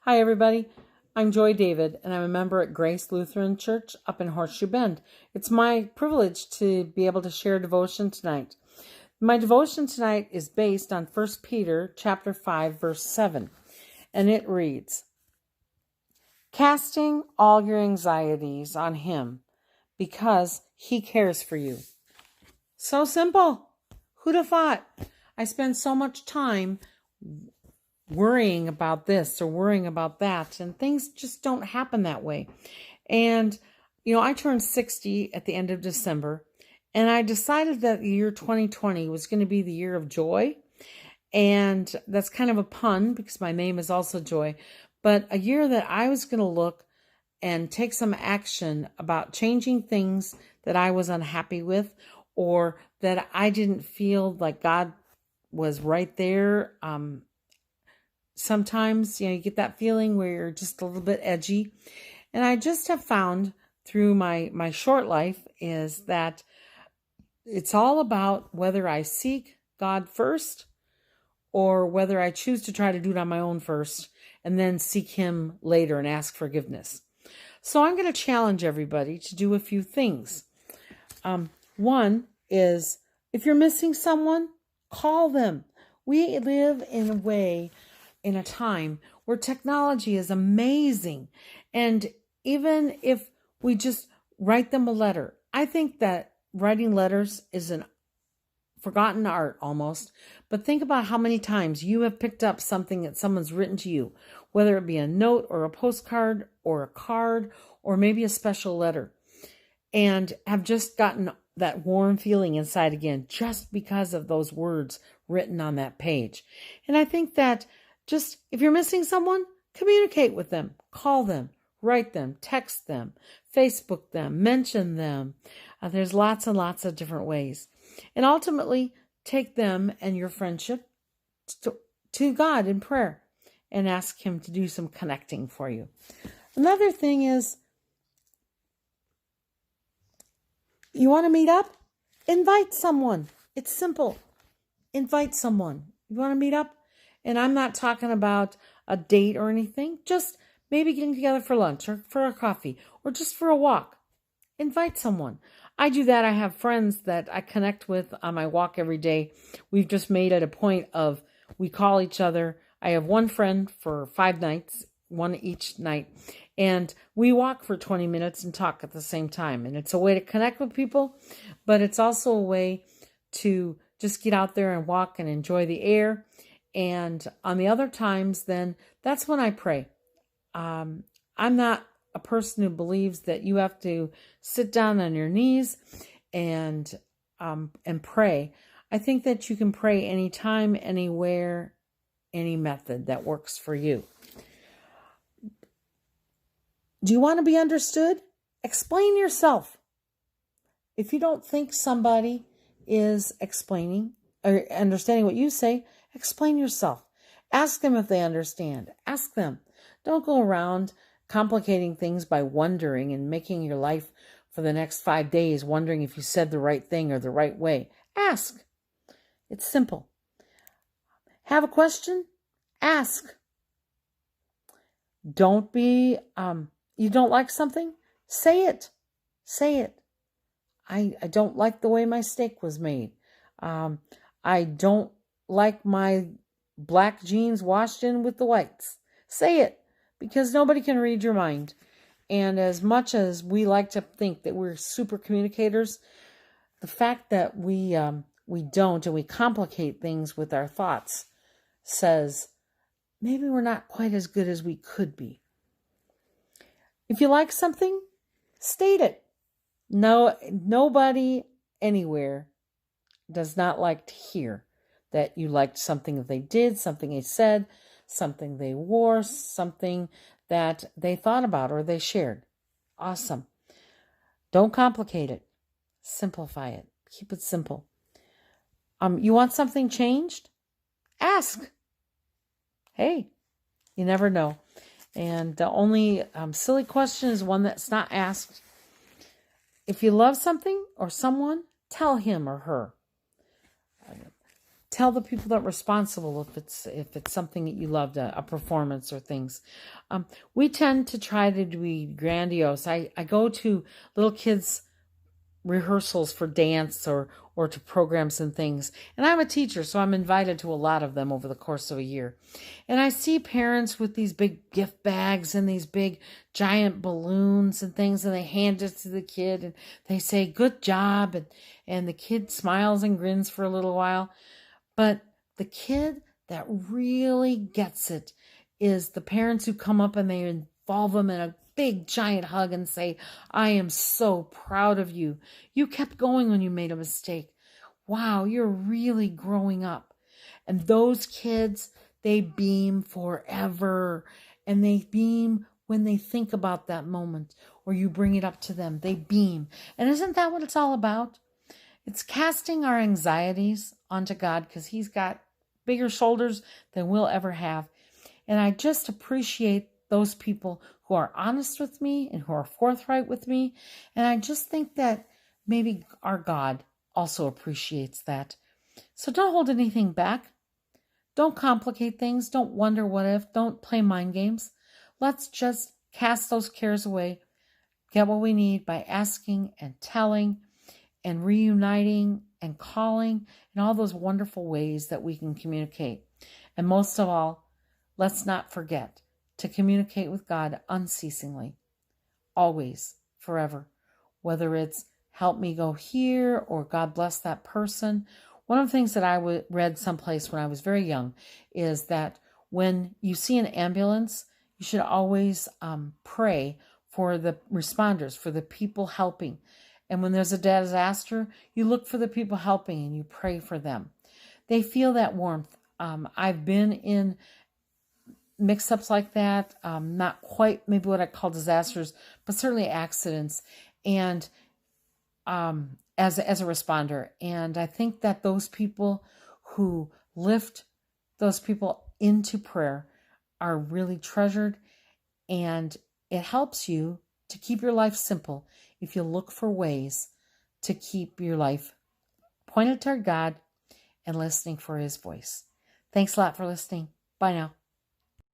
Hi, everybody. I'm Joy David, and I'm a member at Grace Lutheran Church up in Horseshoe Bend. It's my privilege to be able to share devotion tonight. My devotion tonight is based on 1 Peter chapter 5, verse 7, and it reads, "Casting all your anxieties on him, because he cares for you." So simple. Who'd have thought? I spend so much time worrying about this or worrying about that, and things just don't happen that way. And, I turned 60 at the end of December, and I decided that the year 2020 was going to be the year of joy. And that's kind of a pun because my name is also Joy, but a year that I was going to look and take some action about changing things that I was unhappy with or that I didn't feel like God was right there. Sometimes, you get that feeling where you're just a little bit edgy. And I just have found through my short life is that it's all about whether I seek God first or whether I choose to try to do it on my own first and then seek him later and ask forgiveness. So I'm going to challenge everybody to do a few things. One is, if you're missing someone, call them. We live in a time where technology is amazing. And even if we just write them a letter, I think that writing letters is an forgotten art almost. But think about how many times you have picked up something that someone's written to you, whether it be a note or a postcard or a card or maybe a special letter, and have just gotten that warm feeling inside again just because of those words written on that page. And I think that just if you're missing someone, communicate with them, call them, write them, text them, Facebook them, mention them. There's lots and lots of different ways. And ultimately, take them and your friendship to God in prayer and ask him to do some connecting for you. Another thing is, you want to meet up? Invite someone. It's simple. Invite someone. You want to meet up? And I'm not talking about a date or anything. Just maybe getting together for lunch or for a coffee or just for a walk. Invite someone. I do that. I have friends that I connect with on my walk every day. We've just made it a point of we call each other. I have one friend for 5 nights, one each night. And we walk for 20 minutes and talk at the same time. And it's a way to connect with people, but it's also a way to just get out there and walk and enjoy the air. And on the other times, then that's when I pray. I'm not a person who believes that you have to sit down on your knees and pray. I think that you can pray anytime, anywhere, any method that works for you. Do you want to be understood? Explain yourself. If you don't think somebody is explaining or understanding what you say, explain yourself. Ask them if they understand. Ask them. Don't go around complicating things by wondering and making your life for the next 5 days wondering if you said the right thing or the right way. Ask. It's simple. Have a question? Ask. Don't be, you don't like something? Say it. Say it. I don't like the way my steak was made. I don't like my black jeans washed in with the whites. Say it, because nobody can read your mind. And as much as we like to think that we're super communicators, the fact that we don't and we complicate things with our thoughts says maybe we're not quite as good as we could be. If you like something, state it. No, nobody anywhere does not like to hear that you liked something that they did, something they said, something they wore, something that they thought about or they shared. Awesome. Don't complicate it. Simplify it. Keep it simple. You want something changed? Ask. Hey, you never know. And the only silly question is one that's not asked. If you love something or someone, tell him or her. Tell the people that are responsible if it's something that you loved, a performance or things. We tend to try to be grandiose. I go to little kids' rehearsals for dance or to programs and things. And I'm a teacher, so I'm invited to a lot of them over the course of a year. And I see parents with these big gift bags and these big giant balloons and things, and they hand it to the kid and they say, "Good job." And the kid smiles and grins for a little while. But the kid that really gets it is the parents who come up and they involve them in a big giant hug and say, "I am so proud of you. You kept going when you made a mistake. Wow, you're really growing up." And those kids, they beam forever. And they beam when they think about that moment or you bring it up to them. They beam. And isn't that what it's all about? It's casting our anxieties onto God because He's got bigger shoulders than we'll ever have. And I just appreciate those people who are honest with me and who are forthright with me. And I just think that maybe our God also appreciates that. So don't hold anything back. Don't complicate things. Don't wonder what if. Don't play mind games. Let's just cast those cares away. Get what we need by asking and telling and reuniting and calling and all those wonderful ways that we can communicate. And most of all, let's not forget to communicate with God unceasingly, always, forever. Whether it's help me go here or God bless that person. One of the things that I read someplace when I was very young is that when you see an ambulance, you should always pray for the responders, for the people helping. And when there's a disaster, you look for the people helping and you pray for them. They feel that warmth. I've been in mix-ups like that, not quite maybe what I call disasters, but certainly accidents, and as a responder. And I think that those people who lift those people into prayer are really treasured, and it helps you to keep your life simple if you look for ways to keep your life pointed toward God and listening for His voice. Thanks a lot for listening. Bye now.